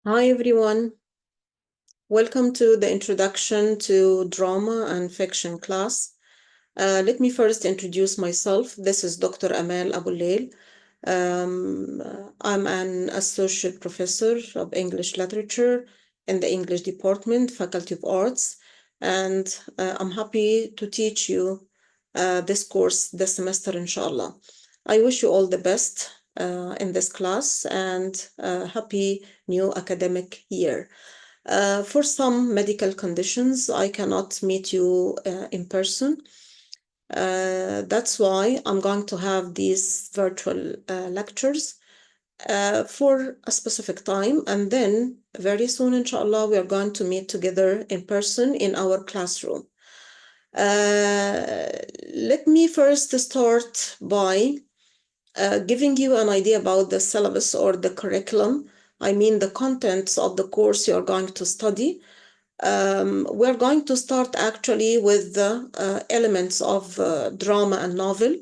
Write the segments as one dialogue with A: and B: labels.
A: Hi everyone, welcome to the Introduction to Drama and Fiction class. Let me first introduce myself. This is Dr. Amal Abouleil. I'm an associate professor of English literature in the English department, Faculty of Arts, and I'm happy to teach you this course this semester, inshallah. I wish you all the best in this class and happy new academic year. For some medical conditions, I cannot meet you in person. That's why I'm going to have these virtual lectures for a specific time. And then very soon, inshallah, we are going to meet together in person in our classroom. Let me first start by giving you an idea about the syllabus or the curriculum. I mean the contents of the course you're going to study. We're going to start actually with the elements of drama and novel.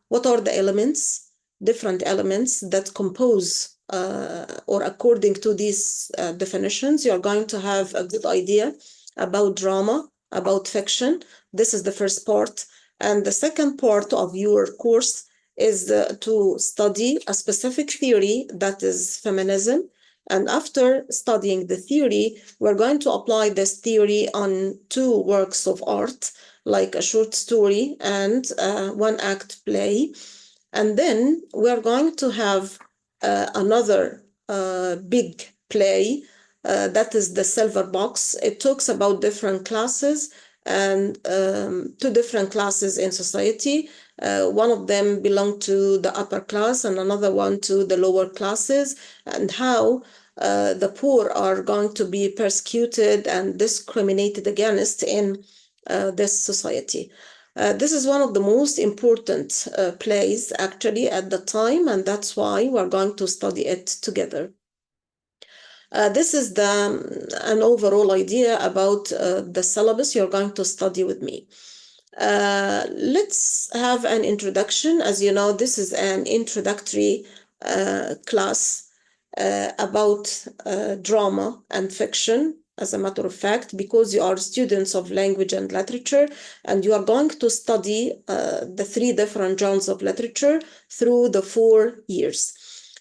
A: What are the elements? Different elements that compose, or according to these definitions, you're going to have a good idea about drama, about fiction. This is the first part. And the second part of your course is to study a specific theory that is feminism. And after studying the theory, we're going to apply this theory on two works of art, like a short story and one act play. And then we're going to have another big play that is the Silver Box. It talks about different classes and two different classes in society. One of them belong to the upper class and another one to the lower classes, and how the poor are going to be persecuted and discriminated against in this society. This is one of the most important plays actually at the time, and that's why we're going to study it together. This is an overall idea about the syllabus you're going to study with me. Let's have an introduction. As you know, this is an introductory class about drama and fiction, as a matter of fact, because you are students of language and literature, and you are going to study the three different genres of literature through the 4 years.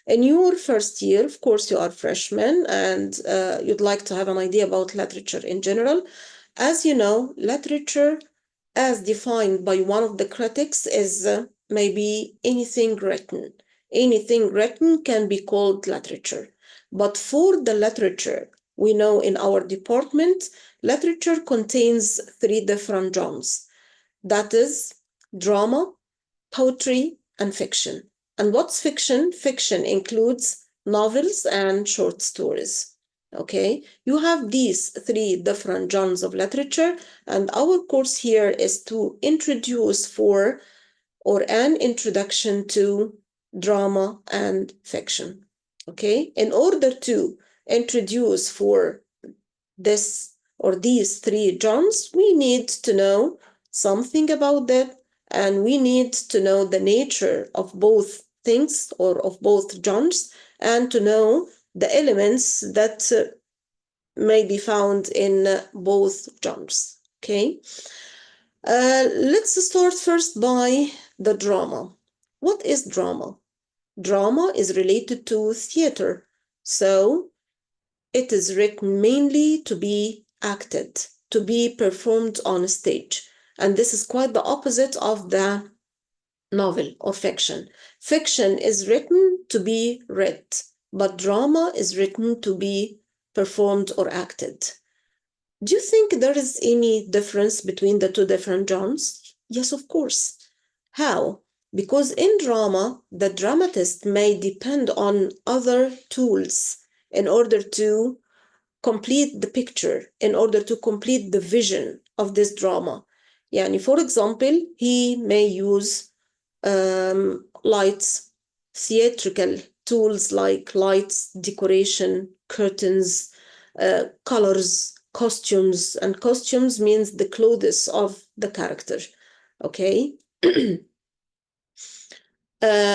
A: In your first year, of course, you are freshmen and you'd like to have an idea about literature in general. As you know, literature, as defined by one of the critics, is maybe anything written. Anything written can be called literature. But for the literature, we know in our department, literature contains three different genres. That is drama, poetry, and fiction. And what's fiction? Fiction includes novels and short stories. Okay, you have these three different genres of literature, and our course here is to introduce or an introduction to drama and fiction. Okay, in order to introduce for this or these three genres, we need to know something about that, and we need to know the nature of both things or of both genres, and to know the elements that may be found in both genres. Okay, let's start first by the drama. What is drama? Drama is related to theater, so it is written mainly to be acted, to be performed on stage. And this is quite the opposite of the novel or fiction. Fiction is written to be read, but drama is written to be performed or acted. Do you think there is any difference between the two different genres? Yes, of course. How? Because in drama, the dramatist may depend on other tools in order to complete the picture, in order to complete the vision of this drama. Yani, for example, he may use lights, theatrical tools like lights, decoration, curtains, colors, costumes, and costumes means the clothes of the character. Okay.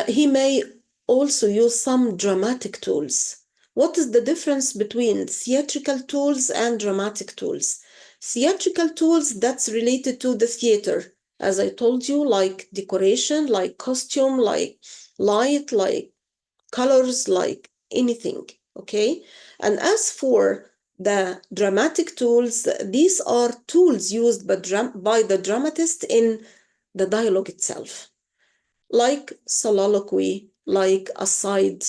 A: He may also use some dramatic tools. What is the difference between theatrical tools and dramatic tools? Theatrical tools, that's related to the theater. As I told you, like decoration, like costume, like light, like colors, like anything, okay? And as for the dramatic tools, these are tools used by the dramatist in the dialogue itself, like soliloquy, like aside.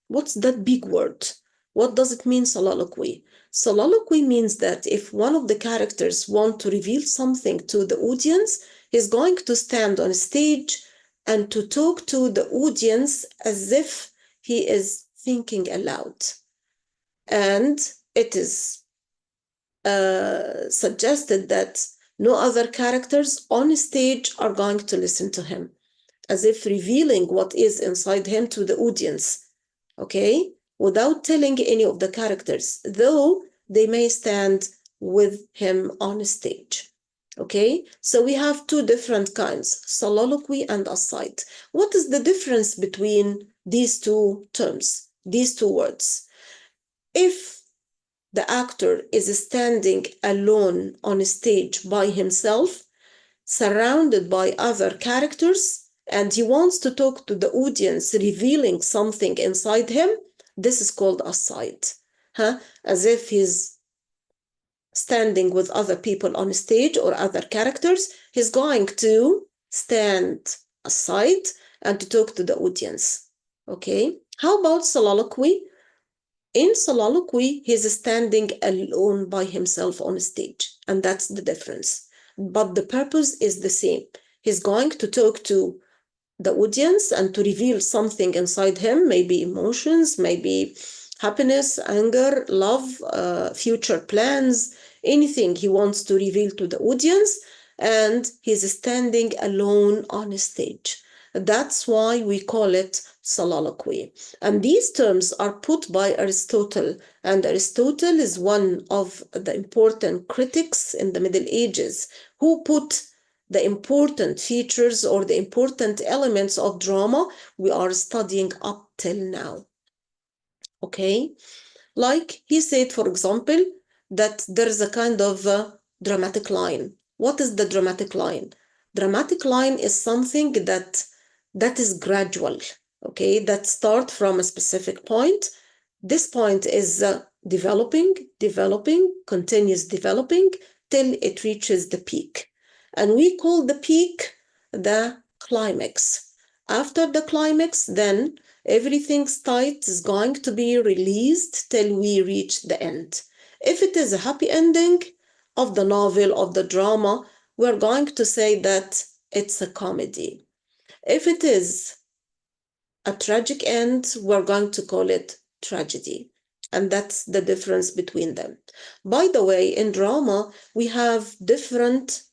A: What's that big word? What does it mean, soliloquy? Soliloquy means that if one of the characters want to reveal something to the audience, he's going to stand on stage and to talk to the audience as if he is thinking aloud. And it is suggested that no other characters on stage are going to listen to him, as if revealing what is inside him to the audience, okay? Without telling any of the characters, though they may stand with him on stage, okay? So we have two different kinds, soliloquy and aside. What is the difference between these two terms, these two words? If the actor is standing alone on stage by himself, surrounded by other characters, and he wants to talk to the audience, revealing something inside him, this is called aside. As if he's standing with other people on stage or other characters, he's going to stand aside and to talk to the audience. Okay? How about soliloquy? In soliloquy, he's standing alone by himself on stage, and that's the difference. But the purpose is the same. He's going to talk to the audience and to reveal something inside him, maybe emotions, maybe happiness, anger, love, future plans, anything he wants to reveal to the audience, and he's standing alone on stage. That's why we call it soliloquy. And these terms are put by Aristotle, and Aristotle is one of the important critics in the Middle Ages who put the important features or the important elements of drama we are studying up till now. Okay? Like he said, for example, that there is a kind of dramatic line. What is the dramatic line? Dramatic line is something that is gradual, okay, that start from a specific point. This point is developing, continues developing till it reaches the peak. And we call the peak the climax. After the climax, then everything's tight is going to be released till we reach the end. If it is a happy ending of the novel, of the drama, we're going to say that it's a comedy. If it is a tragic end, we're going to call it tragedy. And that's the difference between them. By the way, in drama, we have different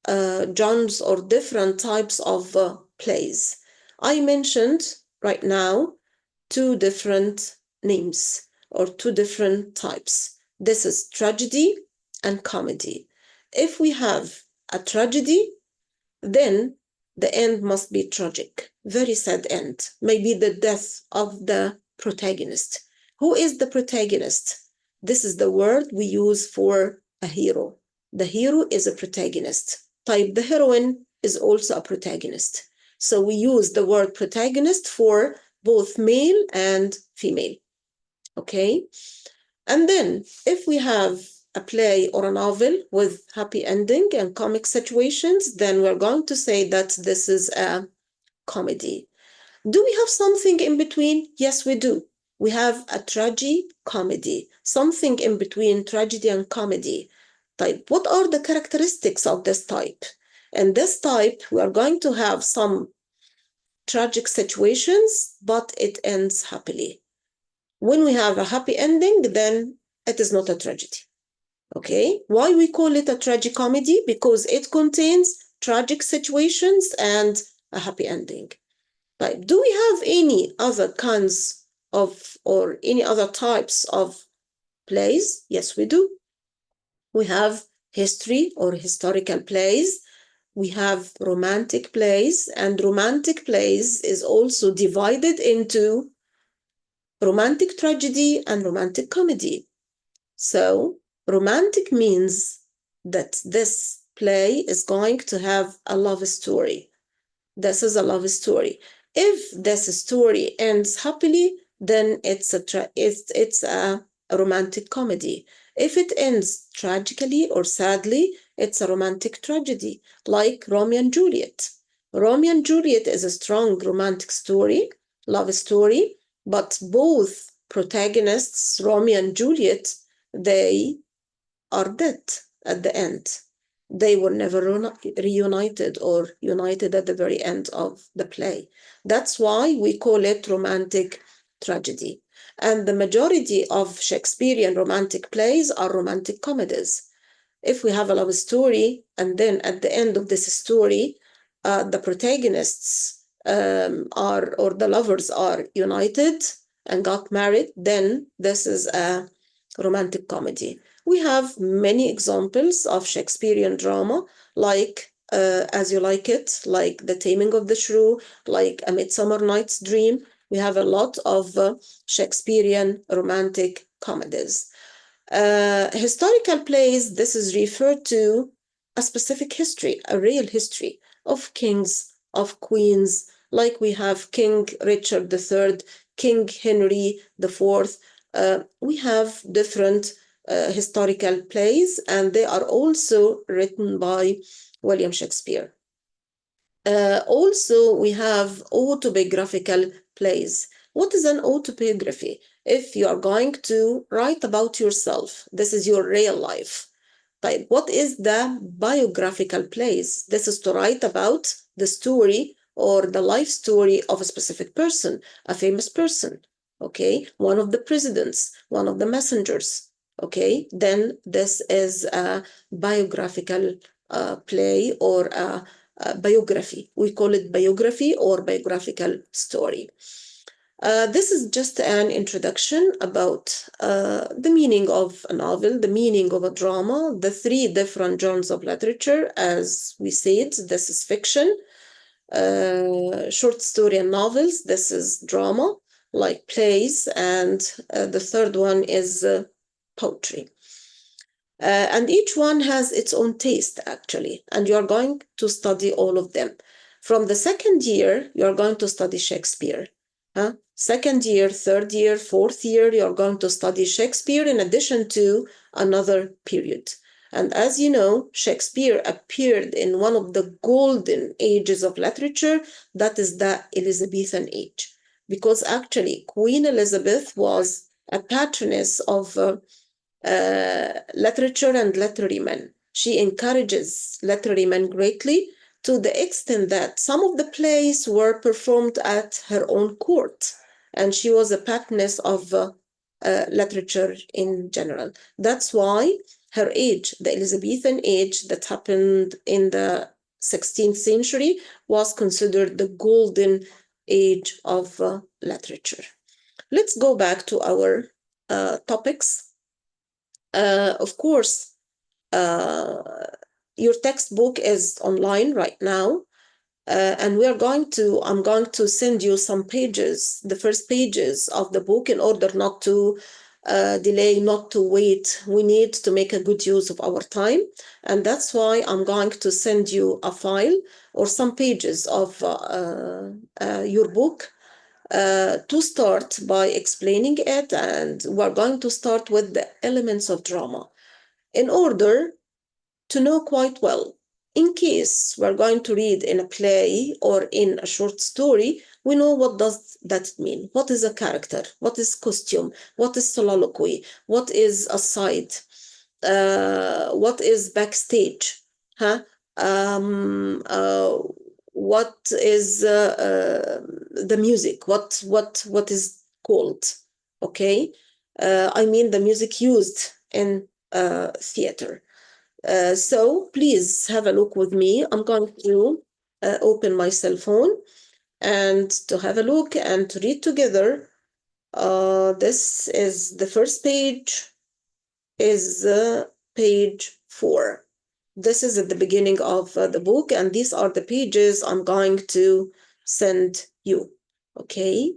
A: genres or different types of plays. I mentioned right now two different names or two different types. This is tragedy and comedy. If we have a tragedy, then the end must be tragic, very sad end, maybe the death of the protagonist. Who is the protagonist? This is the word we use for a hero. The hero is a protagonist. Type the heroine is also a protagonist. So we use the word protagonist for both male and female. Okay? And then if we have a play or a novel with happy ending and comic situations, then we're going to say that this is a comedy. Do we have something in between? Yes, we do. We have a tragi-comedy, something in between tragedy and comedy. Type. What are the characteristics of this type? In this type, we are going to have some tragic situations, but it ends happily. When we have a happy ending, then it is not a tragedy. Okay, why we call it a tragicomedy? Because it contains tragic situations and a happy ending. Like, do we have any other kinds of or any other types of plays? Yes, we do. We have history or historical plays. We have romantic plays, and romantic plays is also divided into romantic tragedy and romantic comedy. So romantic means that this play is going to have a love story. This is a love story. If this story ends happily, then it's a romantic comedy. If it ends tragically or sadly, it's a romantic tragedy, like Romeo and Juliet. Romeo and Juliet is a strong romantic story, love story, but both protagonists, Romeo and Juliet, they are dead at the end. They were never reunited or united at the very end of the play. That's why we call it romantic tragedy. And the majority of Shakespearean romantic plays are romantic comedies. If we have a love story, and then at the end of this story, the protagonists or the lovers are united and got married, then this is a romantic comedy. We have many examples of Shakespearean drama, like As You Like It, like The Taming of the Shrew, like A Midsummer Night's Dream. We have a lot of Shakespearean romantic comedies. Historical plays, this is referred to a specific history, a real history of kings, of queens, like we have King Richard III, King Henry IV. We have different historical plays, and they are also written by William Shakespeare. Also, we have autobiographical plays. What is an autobiography? If you are going to write about yourself, this is your real life. Like, what is the biographical plays? This is to write about the story or the life story of a specific person, a famous person, okay? One of the presidents, one of the messengers, okay? Then this is a biographical play or a biography. We call it biography or biographical story. This is just an introduction about the meaning of a novel, the meaning of a drama, the three different genres of literature. As we said, this is fiction, short story and novels. This is drama, like plays, and the third one is poetry. And each one has its own taste, actually, and you're going to study all of them. From the second year, you're going to study Shakespeare. Second year, third year, fourth year, you're going to study Shakespeare in addition to another period. And as you know, Shakespeare appeared in one of the golden ages of literature, that is the Elizabethan age. Because actually, Queen Elizabeth was a patroness of literature and literary men. She encourages literary men greatly, to the extent that some of the plays were performed at her own court, and she was a patroness of literature in general. That's why her age, the Elizabethan age that happened in the 16th century, was considered the golden age of literature. Let's go back to our topics. Of course, your textbook is online right now, and I'm going to send you some pages, the first pages of the book, in order not to delay, not to wait. We need to make a good use of our time, and that's why I'm going to send you a file or some pages of your book to start by explaining it, and we're going to start with the elements of drama in order to know quite well. In case we're going to read in a play or in a short story, we know what does that mean. What is a character? What is costume? What is soliloquy? What is aside? What is backstage? What is the music? What is called? Okay, I mean the music used in theater. So please have a look with me. I'm going to open my cell phone and to have a look and to read together. This is the first page, is page 4. This is at the beginning of the book, and these are the pages I'm going to send you. Okay.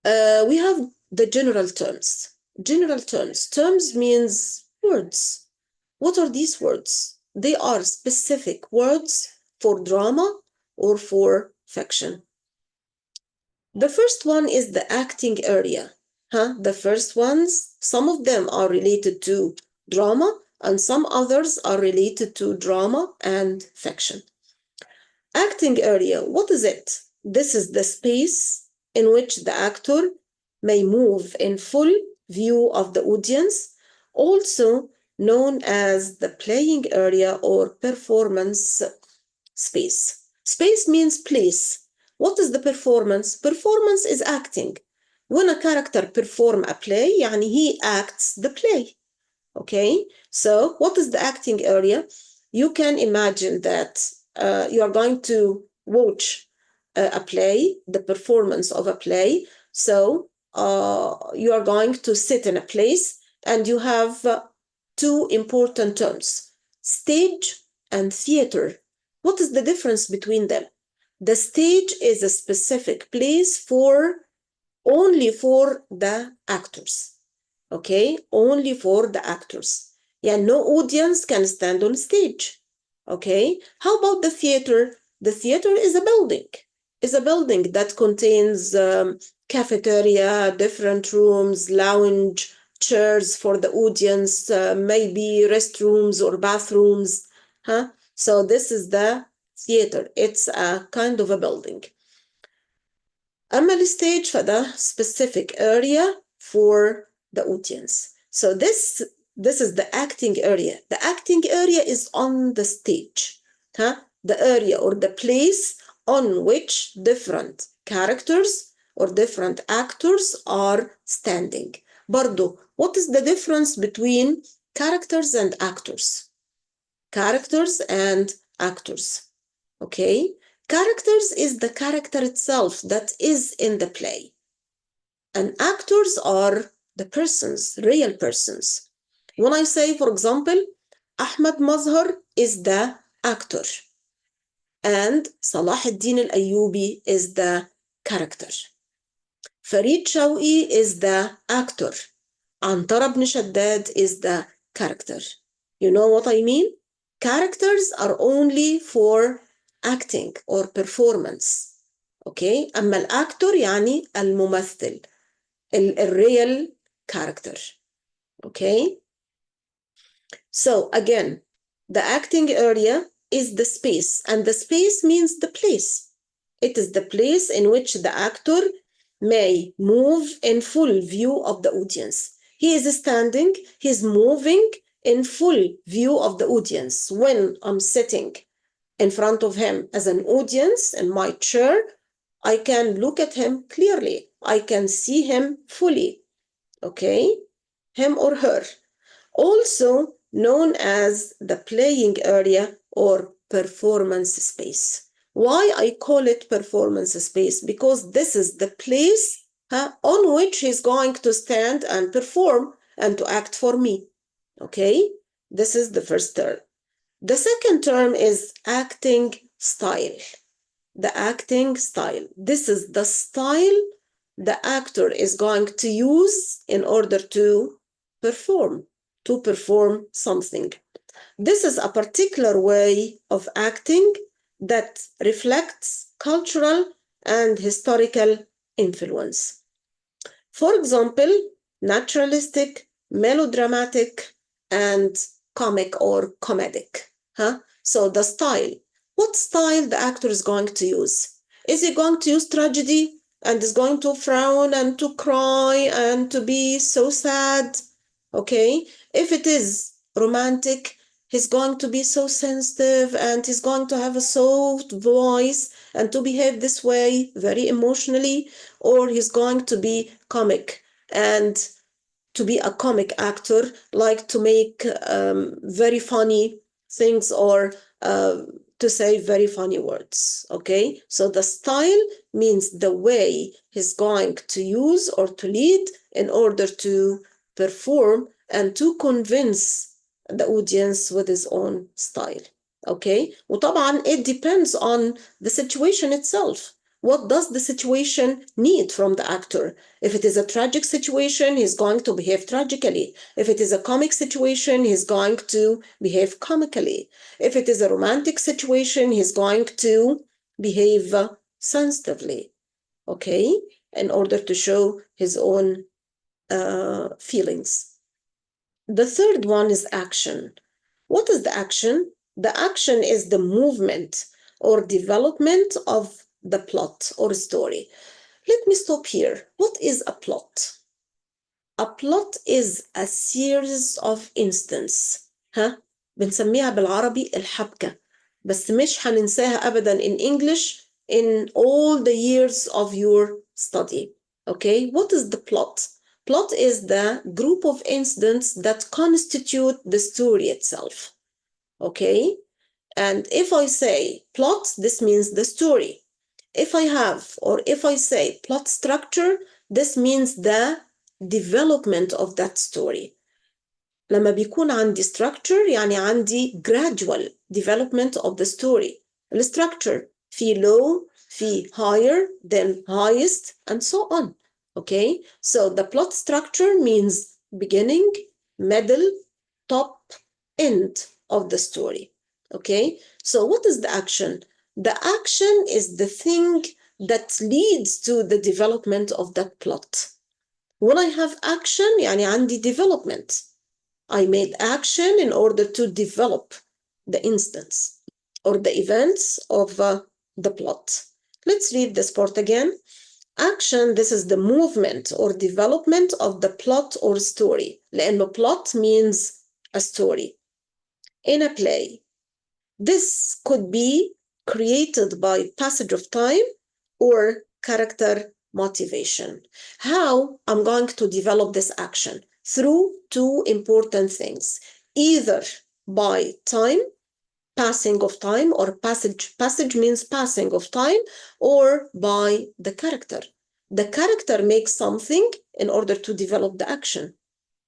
A: We have the general terms. General terms. Terms means words. What are these words? They are specific words for drama or for fiction. The first one is the acting area. The first ones, some of them are related to drama and some others are related to drama and fiction. Acting area, what is it? This is the space in which the actor may move in full view of the audience, also known as the playing area or performance space. Space means place. What is the performance? Performance is acting. When a character perform a play, يعني he acts the play. Okay, so what is the acting area? You can imagine that you are going to watch a play, the performance of a play. So you are going to sit in a place and you have two important terms, stage and theater. What is the difference between them? The stage is a specific place only for the actors. Okay, only for the actors. Yeah, no audience can stand on stage. Okay, how about the theater? The theater is a building that contains cafeteria, different rooms, lounge, chairs for the audience, maybe restrooms or bathrooms. So this is the theater. It's a kind of a building. أما الستيج فده specific area for the audience. So this is the acting area. The acting area is on the stage. The area or the place on which different characters or different actors are standing. برضو, what is the difference between characters and actors? Characters and actors. Okay? Characters is the character itself that is in the play. And actors are the persons, real persons. When I say, for example, Ahmed Mazhar is the actor and Salah ad-Din al-Ayyubi is the character. Farid Shawqi is the actor. Antar ibn Shaddad is the character. You know what I mean? Characters are only for acting or performance. Okay? أما الأكتور يعني الممثل. الreal character. Okay? So again, the acting area is the space, and the space means the place. It is the place in which the actor may move in full view of the audience. He is standing, he's moving in full view of the audience. When I'm sitting in front of him as an audience in my chair, I can look at him clearly. I can see him fully. Okay? Him or her. Also known as the playing area or performance space. Why I call it performance space? Because this is the place on which he's going to stand and perform and to act for me. Okay? This is the first term. The second term is acting style. The acting style. This is the style the actor is going to use in order to perform something. This is a particular way of acting that reflects cultural and historical influence. For example, naturalistic, melodramatic, and comic or comedic. So the style. What style the actor is going to use? Is he going to use tragedy and is going to frown and to cry and to be so sad? Okay, if it is romantic, he's going to be so sensitive and he's going to have a soft voice and to behave this way very emotionally, or he's going to be comic and to be a comic actor, like to make very funny things or to say very funny words. Okay, so the style means the way he's going to use or to lead in order to perform and to convince the audience with his own style. Okay, وطبعا it depends on the situation itself. What does the situation need from the actor? If it is a tragic situation, he's going to behave tragically. If it is a comic situation, he's going to behave comically. If it is a romantic situation, he's going to behave sensitively, okay, in order to show his own feelings. The third one is action. What is the action? The action is the movement or development of the plot or story. Let me stop here. What is a plot? A plot is a series of instances. بنسميها بالعربي الحبكة، بس مش هننساها أبدا in English in all the years of your study. Okay, what is the plot? Plot is the group of incidents that constitute the story itself. Okay, and if I say plot, this means the story. If I say plot structure, this means the development of that story. لما بيكون عندي structure يعني عندي gradual development of the story. The structure في low, في higher, then highest, and so on. Okay, so the plot structure means beginning, middle, top, end of the story. Okay, so what is the action? The action is the thing that leads to the development of that plot. When I have action يعني عندي development. I made action in order to develop the instance or the events of the plot. Let's read this part again. Action, this is the movement or development of the plot or story. لأنه plot means a story. In a play, this could be created by passage of time or character motivation. How I'm going to develop this action? Through two important things, either by time, passing of time, or passage means passing of time, or by the character. The character makes something in order to develop the action.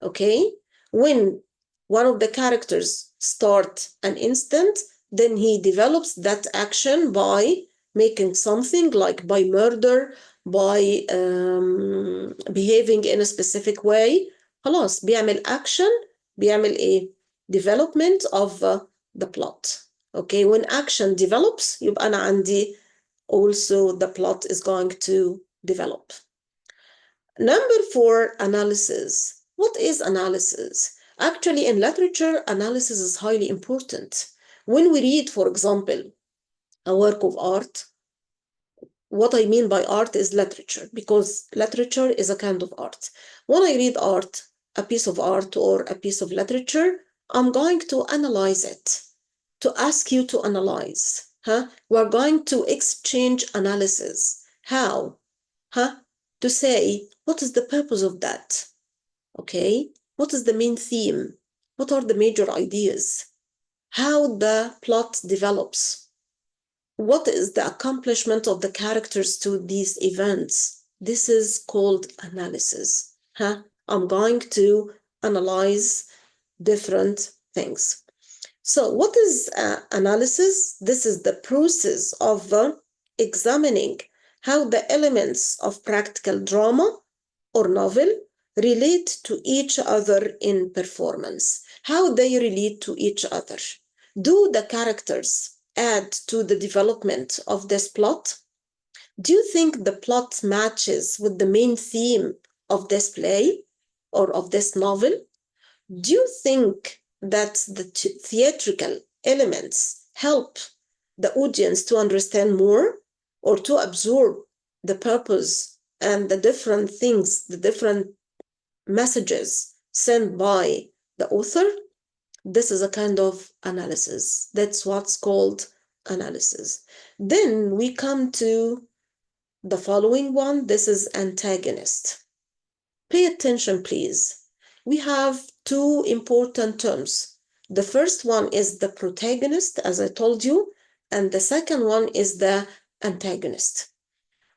A: Okay, when one of the characters start an instant, then he develops that action by making something, like by murder, by behaving in a specific way. خلاص بيعمل action، بيعمل ايه؟ development of the plot. Okay, when action develops يبقى أنا عندي also the plot is going to develop. Number 4, analysis. What is analysis? Actually, in literature, analysis is highly important. When we read, for example, a work of art, what I mean by art is literature, because literature is a kind of art. When I read art, a piece of art or a piece of literature, I'm going to analyze it, to ask you to analyze. We're going to exchange analysis. How? To say, what is the purpose of that? Okay, what is the main theme? What are the major ideas? How the plot develops? What is the accomplishment of the characters to these events? This is called analysis. I'm going to analyze different things. So what is analysis? This is the process of examining how the elements of practical drama or novel relate to each other in performance. How they relate to each other. Do the characters add to the development of this plot? Do you think the plot matches with the main theme of this play or of this novel? Do you think that the theatrical elements help the audience to understand more or to absorb the purpose and the different things, the different messages sent by the author? This is a kind of analysis. That's what's called analysis. Then we come to the following one. This is antagonist. Pay attention, please. We have two important terms. The first one is the protagonist, as I told you, and the second one is the antagonist.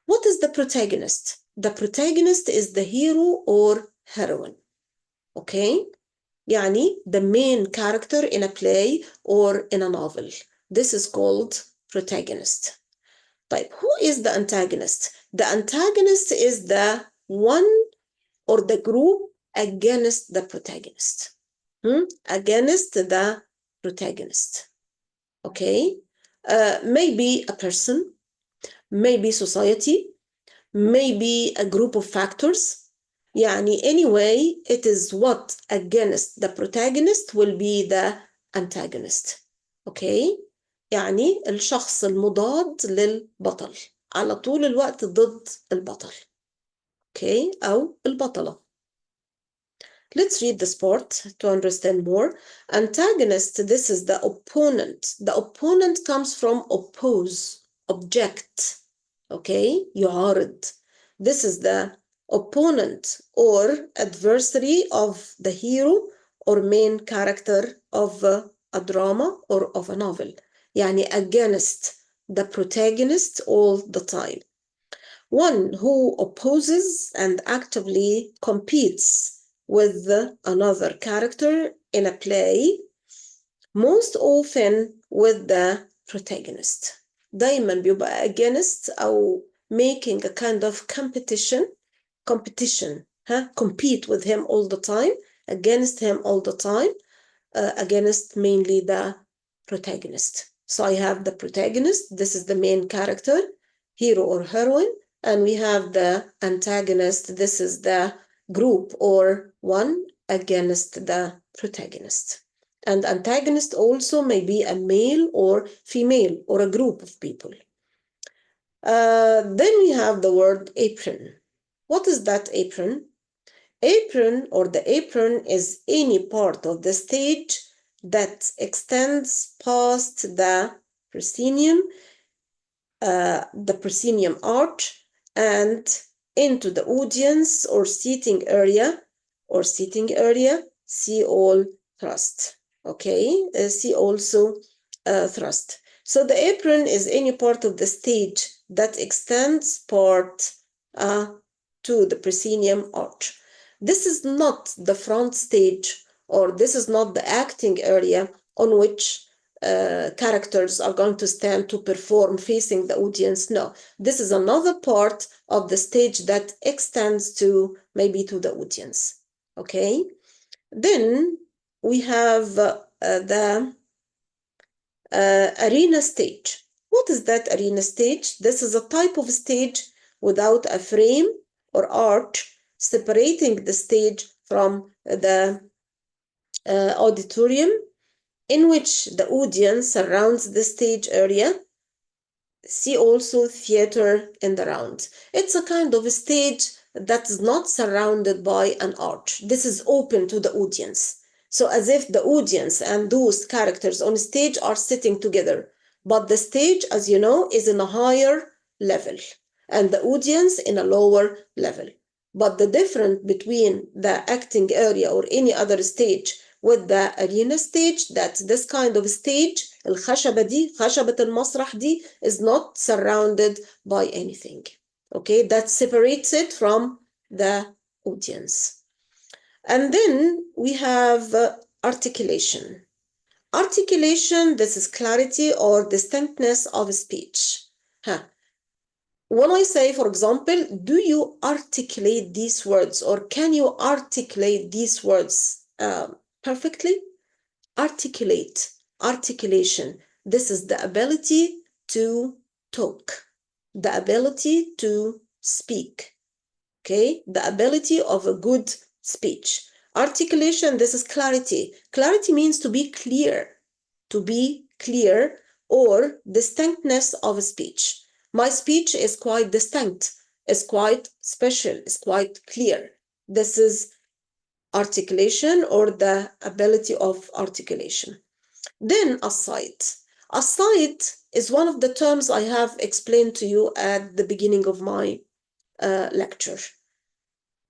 A: What is the protagonist? The protagonist is the hero or heroine. Okay? يعني the main character in a play or in a novel. This is called protagonist. طيب, who is the antagonist? The antagonist is the one or the group against the protagonist. Against the protagonist. Okay? Maybe a person, maybe society, maybe a group of factors. يعني anyway, it is what against the protagonist will be the antagonist. Okay? يعني الشخص المضاد للبطل. على طول الوقت ضد البطل. Okay? أو البطلة. Let's read this part to understand more. Antagonist, this is the opponent. The opponent comes from oppose, object. Okay? يعارض. This is the opponent or adversary of the hero or main character of a drama or of a novel. يعني against the protagonist all the time. One who opposes and actively competes with another character in a play, most often with the protagonist. دايما بيبقى against أو making a kind of competition, compete with him all the time, against him all the time, against mainly the protagonist. So I have the protagonist, this is the main character, hero or heroine, and we have the antagonist, this is the group or one against the protagonist. And antagonist also may be a male or female or a group of people. Then we have the word apron. What is that apron? Apron or the apron is any part of the stage that extends past the proscenium arch and into the audience or seating area, see all thrust. Okay, see also thrust. So the apron is any part of the stage that extends part to the proscenium arch. This is not the front stage, or this is not the acting area on which characters are going to stand to perform facing the audience. No, this is another part of the stage that extends to maybe to the audience. Okay, then we have the arena stage. What is that arena stage? This is a type of stage without a frame or arch separating the stage from the auditorium, in which the audience surrounds the stage area. See also theater in the round. It's a kind of a stage that is not surrounded by an arch. This is open to the audience. So as if the audience and those characters on stage are sitting together. But the stage, as you know, is in a higher level and the audience in a lower level. But the difference between the acting area or any other stage with the arena stage, that this kind of stage, الخشبة دي, خشبة المسرح دي, is not surrounded by anything. Okay, that separates it from the audience. And then we have articulation. Articulation, this is clarity or distinctness of speech. When I say, for example, do you articulate these words, or can you articulate these words perfectly? Articulate, articulation. This is the ability to talk, the ability to speak. Okay, the ability of a good speech. Articulation, this is clarity. Clarity means to be clear, or distinctness of speech. My speech is quite distinct, is quite special, is quite clear. This is articulation or the ability of articulation. Then aside. Aside is one of the terms I have explained to you at the beginning of my lecture.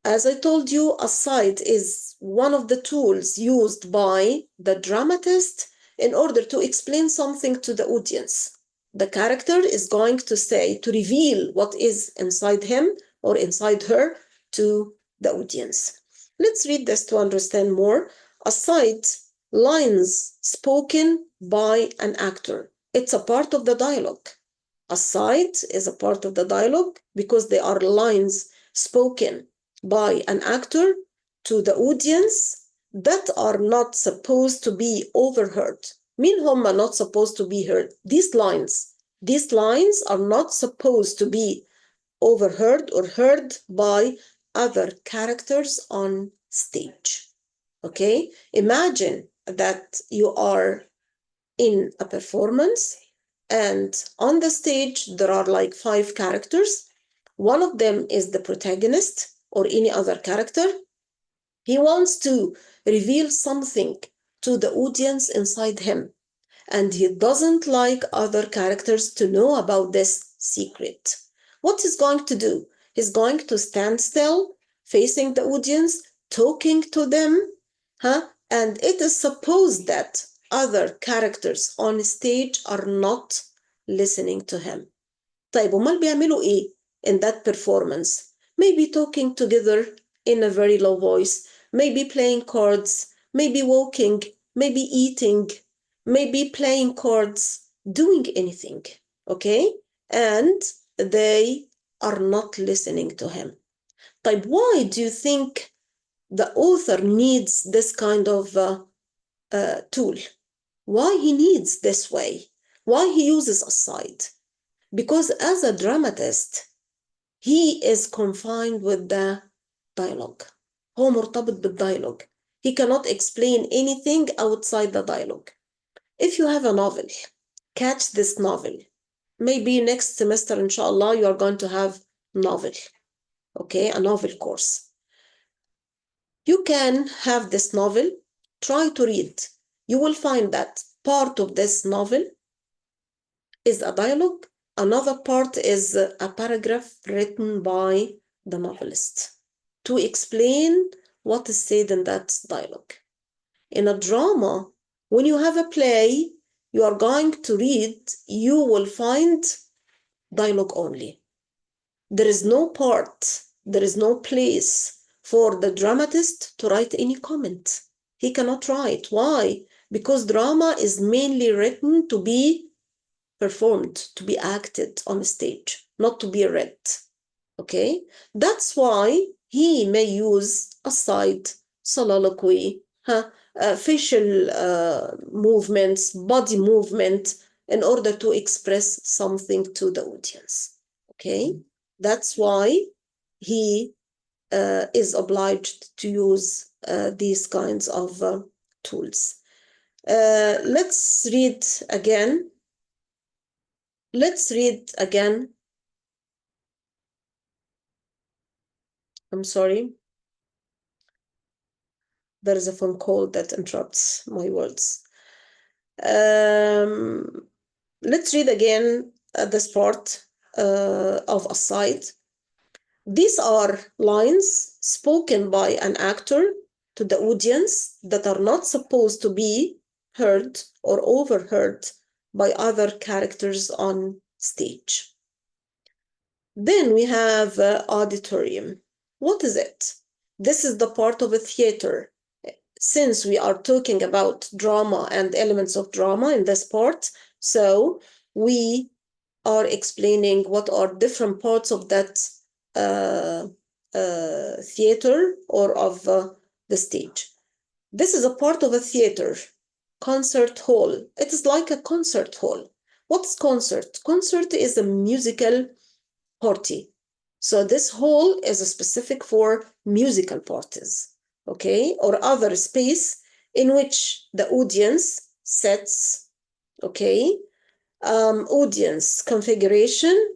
A: As I told you, aside is one of the tools used by the dramatist in order to explain something to the audience. The character is going to say, to reveal what is inside him or inside her to the audience. Let's read this to understand more. Aside, lines spoken by an actor. It's a part of the dialogue. Aside is a part of the dialogue because they are lines spoken by an actor to the audience that are not supposed to be overheard. مين هم not supposed to be heard? These lines are not supposed to be overheard or heard by other characters on stage. Okay? Imagine that you are in a performance and on the stage there are like 5 characters. One of them is the protagonist or any other character. He wants to reveal something to the audience inside him, and he doesn't like other characters to know about this secret. What he's going to do? He's going to stand still, facing the audience, talking to them, and it is supposed that other characters on stage are not listening to him. طيب امال بيعملوا ايه in that performance? Maybe talking together in a very low voice, maybe playing cards, maybe walking, maybe eating, maybe playing cards, doing anything, okay? And they are not listening to him. طيب why do you think the author needs this kind of tool? Why he needs this way? Why he uses aside? Because as a dramatist, he is confined with the dialogue. هو مرتبط بالdialogue. He cannot explain anything outside the dialogue. If you have a novel, catch this novel. Maybe next semester, inshallah, you are going to have novel. Okay, a novel course. You can have this novel, try to read. You will find that part of this novel is a dialogue. Another part is a paragraph written by the novelist to explain what is said in that dialogue. In a drama, when you have a play, you are going to read, you will find dialogue only. There is no part, there is no place for the dramatist to write any comment. He cannot write. Why? Because drama is mainly written to be performed, to be acted on stage, not to be read. Okay? That's why he may use aside, soliloquy, facial movements, body movement in order to express something to the audience. Okay? That's why he is obliged to use these kinds of tools. Let's read again. I'm sorry. There is a phone call that interrupts my words. Let's read again this part of aside. These are lines spoken by an actor to the audience that are not supposed to be heard or overheard by other characters on stage. Then we have auditorium. What is it? This is the part of a theater. Since we are talking about drama and elements of drama in this part, so we are explaining what are different parts of that theater or of the stage. This is a part of a theater, concert hall. It is like a concert hall. What's concert? Concert is a musical party. So this hall is specific for musical parties, okay, or other space in which the audience sits, okay. Audience configuration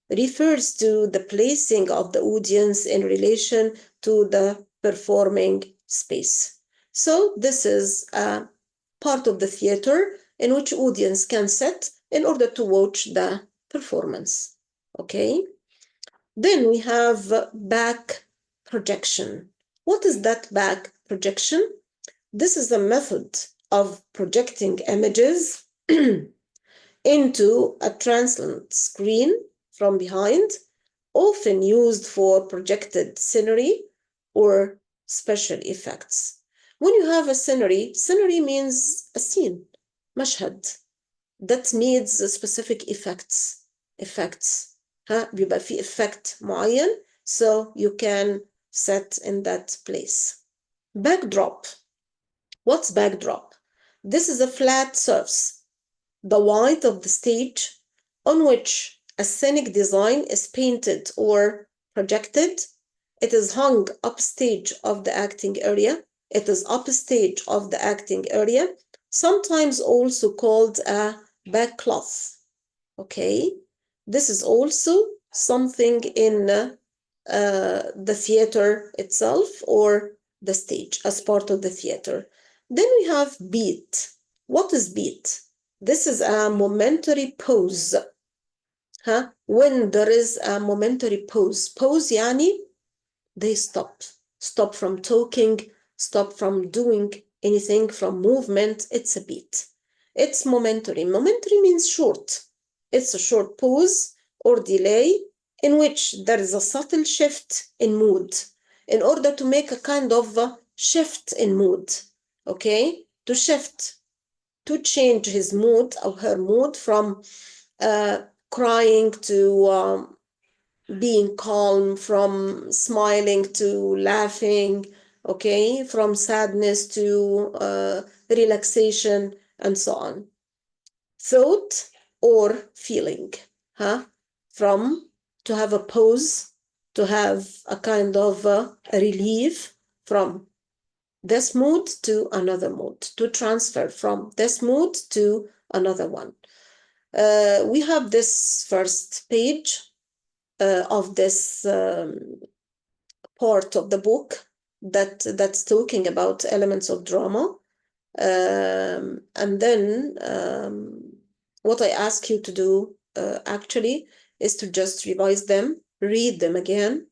A: refers to the placing of the audience in relation to the performing space. So this is a part of the theater in which audience can sit in order to watch the performance, okay. Then we have back projection. What is that back projection? This is a method of projecting images into a translucent screen from behind, often used for projected scenery or special effects. When you have a scenery means a scene, مشهد, that needs specific effects effects. بيبقى في effect معين, so you can set in that place. Backdrop. What's backdrop? This is a flat surface, the white of the stage, on which a scenic design is painted or projected. It is hung upstage of the acting area. It is upstage of the acting area, sometimes also called a backcloth. Okay, this is also something in the theater itself or the stage as part of the theater. Then we have beat. What is beat? This is a momentary pause. When there is a momentary pause. Pause يعني they stop from talking, stop from doing anything, from movement. It's a beat. It's momentary. Momentary means short. It's a short pause or delay in which there is a subtle shift in mood in order to make a kind of a shift in mood. Okay, to shift, to change his mood or her mood from crying to being calm, from smiling to laughing, okay, from sadness to relaxation, and so on. Thought or feeling, from to have a pause, to have a kind of a relief from this mood to another mood, to transfer from this mood to another one. We have this first page of this part of the book that's talking about elements of drama. And then what I ask you to do actually is to just revise them, read them again,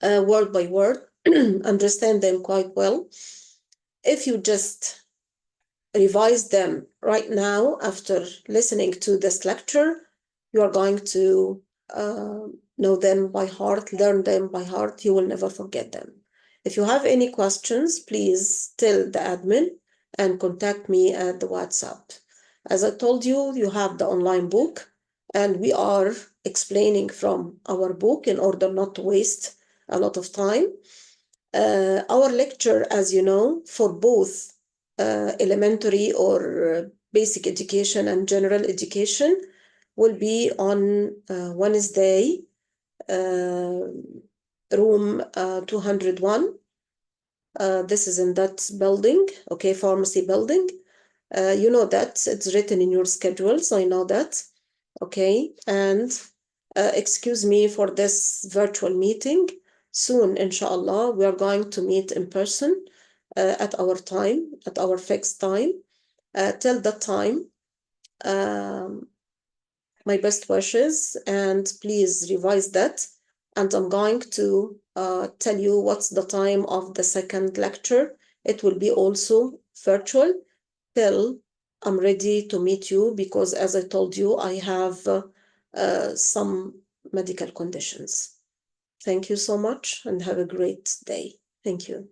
A: word by word, understand them quite well. If you just revise them right now after listening to this lecture, you are going to know them by heart, learn them by heart. You will never forget them. If you have any questions, please tell the admin and contact me at the WhatsApp. As I told you, you have the online book, and we are explaining from our book in order not to waste a lot of time. Our lecture, as you know, for both elementary or basic education and general education will be on Wednesday, room 201. This is in that building, okay, pharmacy building. You know that, it's written in your schedule, so I know that, okay? And excuse me for this virtual meeting. Soon, inshallah, we are going to meet in person at our time, at our fixed time. Till that time, my best wishes, and please revise that. And I'm going to tell you what's the time of the second lecture. It will be also virtual till I'm ready to meet you, because as I told you, I have some medical conditions. Thank you so much and have a great day. Thank you.